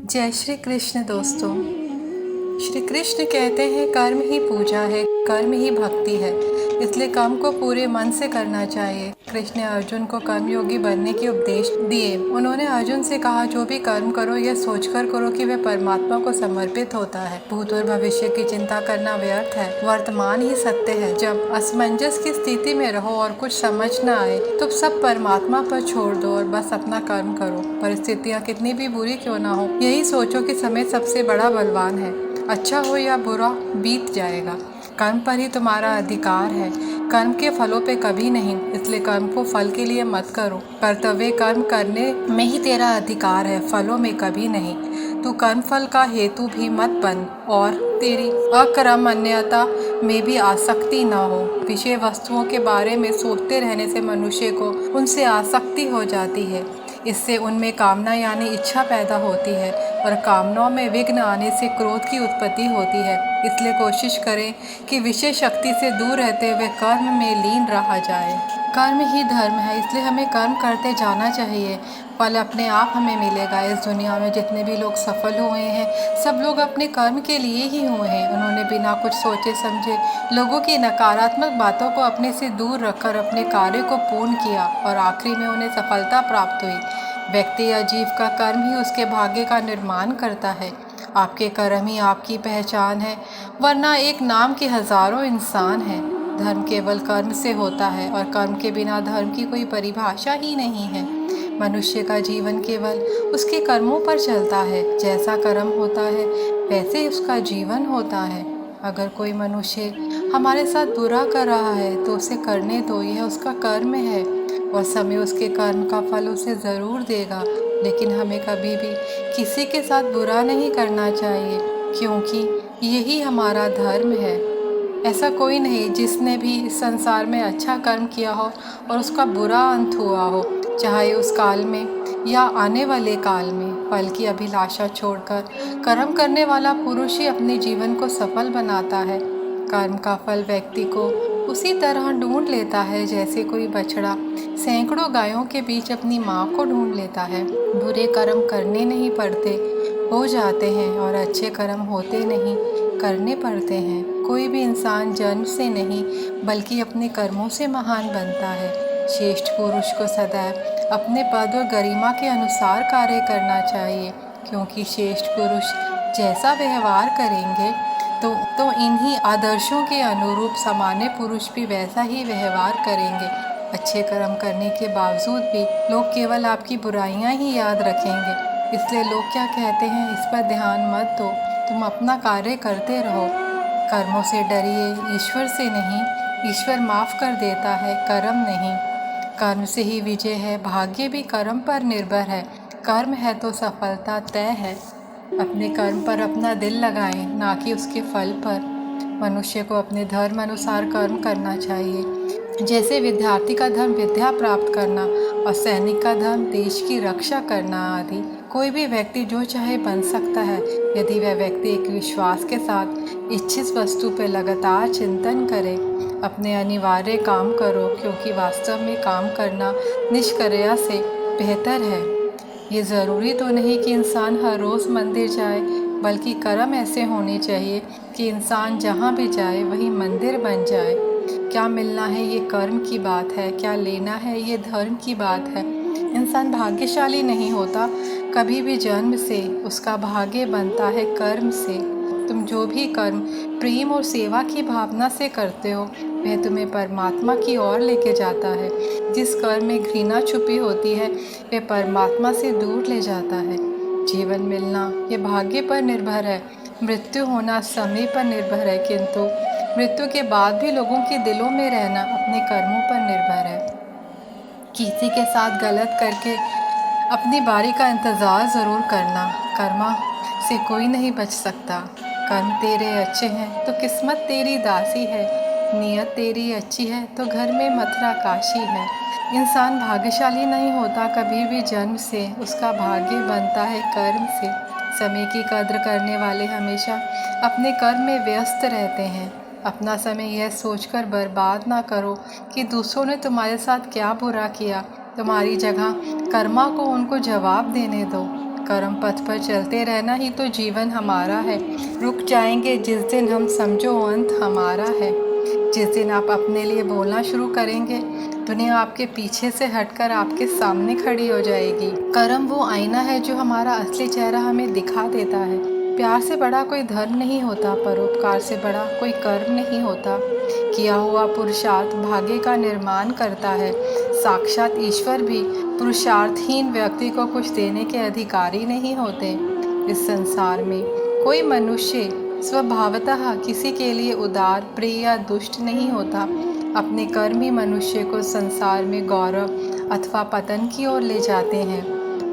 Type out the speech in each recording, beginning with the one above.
जय श्री कृष्ण दोस्तों। श्री कृष्ण कहते हैं कर्म ही पूजा है, कर्म ही भक्ति है, इसलिए कर्म को पूरे मन से करना चाहिए। कृष्ण ने अर्जुन को कर्मयोगी बनने के उपदेश दिए। उन्होंने अर्जुन से कहा, जो भी कर्म करो यह सोचकर करो कि वह परमात्मा को समर्पित होता है। भूत और भविष्य की चिंता करना व्यर्थ है, वर्तमान ही सत्य है। जब असमंजस की स्थिति में रहो और कुछ समझ न आए तो सब परमात्मा पर छोड़ दो और बस अपना कर्म करो। परिस्थितियाँ कितनी भी बुरी क्यों ना हो, यही सोचो कि समय सबसे बड़ा बलवान है। अच्छा हो या बुरा, बीत जाएगा। कर्म पर ही तुम्हारा अधिकार है, कर्म के फलों पे कभी नहीं। इसलिए कर्म को फल के लिए मत करो। कर्तव्य कर्म करने में ही तेरा अधिकार है, फलों में कभी नहीं। तू कर्म फल का हेतु भी मत बन और तेरी अकर्मण्यता में भी आसक्ति न हो। विषय वस्तुओं के बारे में सोचते रहने से मनुष्य को उनसे आसक्ति हो जाती है। इससे उनमें कामना यानी इच्छा पैदा होती है और कामनाओं में विघ्न आने से क्रोध की उत्पत्ति होती है। इसलिए कोशिश करें कि विषय शक्ति से दूर रहते हुए कर्म में लीन रहा जाए। कर्म ही धर्म है, इसलिए हमें कर्म करते जाना चाहिए। फल अपने आप हमें मिलेगा। इस दुनिया में जितने भी लोग सफल हुए हैं, सब लोग अपने कर्म के लिए ही हुए हैं। उन्होंने बिना कुछ सोचे समझे लोगों की नकारात्मक बातों को अपने से दूर रखकर अपने कार्य को पूर्ण किया और आखिरी में उन्हें सफलता प्राप्त हुई। व्यक्ति या जीव का कर्म ही उसके भाग्य का निर्माण करता है। आपके कर्म ही आपकी पहचान है, वरना एक नाम के हजारों इंसान हैं। धर्म केवल कर्म से होता है और कर्म के बिना धर्म की कोई परिभाषा ही नहीं है। मनुष्य का जीवन केवल उसके कर्मों पर चलता है। जैसा कर्म होता है वैसे उसका जीवन होता है। अगर कोई मनुष्य हमारे साथ बुरा कर रहा है तो उसे करने दो, यह उसका कर्म है और समय उसके कर्म का फल उसे ज़रूर देगा। लेकिन हमें कभी भी किसी के साथ बुरा नहीं करना चाहिए, क्योंकि यही हमारा धर्म है। ऐसा कोई नहीं जिसने भी इस संसार में अच्छा कर्म किया हो और उसका बुरा अंत हुआ हो, चाहे उस काल में या आने वाले काल में। फल की अभिलाषा छोड़कर कर्म करने वाला पुरुष ही अपने जीवन को सफल बनाता है। कर्म का फल व्यक्ति को उसी तरह ढूंढ लेता है जैसे कोई बछड़ा सैकड़ों गायों के बीच अपनी माँ को ढूंढ लेता है। बुरे कर्म करने नहीं पड़ते, हो जाते हैं, और अच्छे कर्म होते नहीं, करने पड़ते हैं। कोई भी इंसान जन्म से नहीं बल्कि अपने कर्मों से महान बनता है। श्रेष्ठ पुरुष को सदैव अपने पद और गरिमा के अनुसार कार्य करना चाहिए, क्योंकि श्रेष्ठ पुरुष जैसा व्यवहार करेंगे तो इन्हीं आदर्शों के अनुरूप सामान्य पुरुष भी वैसा ही व्यवहार करेंगे। अच्छे कर्म करने के बावजूद भी लोग केवल आपकी बुराइयां ही याद रखेंगे। इसलिए लोग क्या कहते हैं, इस पर ध्यान मत दो, तुम अपना कार्य करते रहो। कर्मों से डरिए, ईश्वर से नहीं। ईश्वर माफ़ कर देता है, कर्म नहीं। कर्म से ही विजय है, भाग्य भी कर्म पर निर्भर है। कर्म है तो सफलता तय है। अपने कर्म पर अपना दिल लगाएं, ना कि उसके फल पर। मनुष्य को अपने धर्म अनुसार कर्म करना चाहिए। जैसे विद्यार्थी का धर्म विद्या प्राप्त करना और सैनिक का धर्म देश की रक्षा करना आदि। कोई भी व्यक्ति जो चाहे बन सकता है, यदि वह व्यक्ति एक विश्वास के साथ इच्छित वस्तु पर लगातार चिंतन करे। अपने अनिवार्य काम करो, क्योंकि वास्तव में काम करना निष्क्रिया से बेहतर है। ये ज़रूरी तो नहीं कि इंसान हर रोज़ मंदिर जाए, बल्कि कर्म ऐसे होने चाहिए कि इंसान जहाँ भी जाए वही मंदिर बन जाए। क्या मिलना है ये कर्म की बात है, क्या लेना है ये धर्म की बात है। इंसान भाग्यशाली नहीं होता कभी भी जन्म से, उसका भाग्य बनता है कर्म से। तुम जो भी कर्म प्रेम और सेवा की भावना से करते हो, वह तुम्हें परमात्मा की ओर लेके जाता है। जिस कर्म में घृणा छुपी होती है, वह परमात्मा से दूर ले जाता है। जीवन मिलना ये भाग्य पर निर्भर है, मृत्यु होना समय पर निर्भर है, किंतु मृत्यु के बाद भी लोगों के दिलों में रहना अपने कर्मों पर निर्भर है। किसी के साथ गलत करके अपनी बारी का इंतज़ार ज़रूर करना। कर्मा से कोई नहीं बच सकता। कर्म तेरे अच्छे हैं तो किस्मत तेरी दासी है, नीयत तेरी अच्छी है तो घर में मथुरा काशी है। इंसान भाग्यशाली नहीं होता कभी भी जन्म से, उसका भाग्य बनता है कर्म से। समय की कद्र करने वाले हमेशा अपने कर्म में व्यस्त रहते हैं। अपना समय यह सोचकर बर्बाद ना करो कि दूसरों ने तुम्हारे साथ क्या बुरा किया। तुम्हारी जगह कर्मा को उनको जवाब देने दो। कर्म पथ पर चलते रहना ही तो जीवन हमारा है। रुक जाएंगे जिस दिन हम, समझो अंत हमारा है। जिस दिन आप अपने लिए बोलना शुरू करेंगे, दुनिया आपके पीछे से हटकर आपके सामने खड़ी हो जाएगी। कर्म वो आईना है जो हमारा असली चेहरा हमें दिखा देता है। प्यार से बड़ा कोई धर्म नहीं होता, परोपकार से बड़ा कोई कर्म नहीं होता। किया हुआ पुरुषार्थ भाग्य का निर्माण करता है। साक्षात ईश्वर भी पुरुषार्थहीन व्यक्ति को कुछ देने के अधिकारी नहीं होते। इस संसार में कोई मनुष्य स्वभावतः किसी के लिए उदार, प्रिय या दुष्ट नहीं होता। अपने कर्म ही मनुष्य को संसार में गौरव अथवा पतन की ओर ले जाते हैं।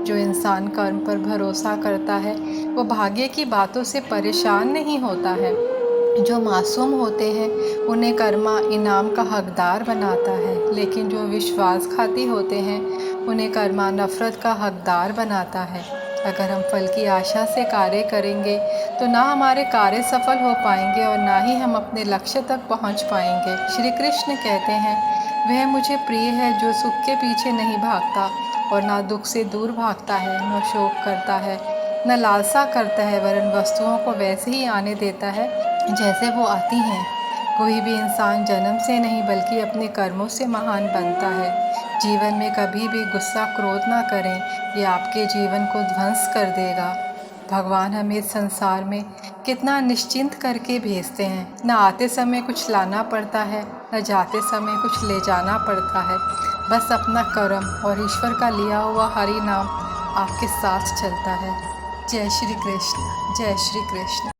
जो इंसान कर्म पर भरोसा करता है वो भाग्य की बातों से परेशान नहीं होता है। जो मासूम होते हैं उन्हें कर्मा इनाम का हकदार बनाता है, लेकिन जो विश्वासघाती होते हैं उन्हें कर्मा नफ़रत का हकदार बनाता है। अगर हम फल की आशा से कार्य करेंगे तो ना हमारे कार्य सफल हो पाएंगे और ना ही हम अपने लक्ष्य तक पहुंच पाएंगे। श्री कृष्ण कहते हैं, वह मुझे प्रिय है जो सुख के पीछे नहीं भागता और ना दुख से दूर भागता है, न शोक करता है, न लालसा करता है, वरन वस्तुओं को वैसे ही आने देता है जैसे वो आती हैं। कोई भी इंसान जन्म से नहीं बल्कि अपने कर्मों से महान बनता है। जीवन में कभी भी गुस्सा क्रोध ना करें, ये आपके जीवन को ध्वंस कर देगा। भगवान हमें इस संसार में कितना निश्चिंत करके भेजते हैं। न आते समय कुछ लाना पड़ता है, न जाते समय कुछ ले जाना पड़ता है। बस अपना कर्म और ईश्वर का लिया हुआ हरि नाम आपके साथ चलता है। जय श्री कृष्ण, जय श्री कृष्ण।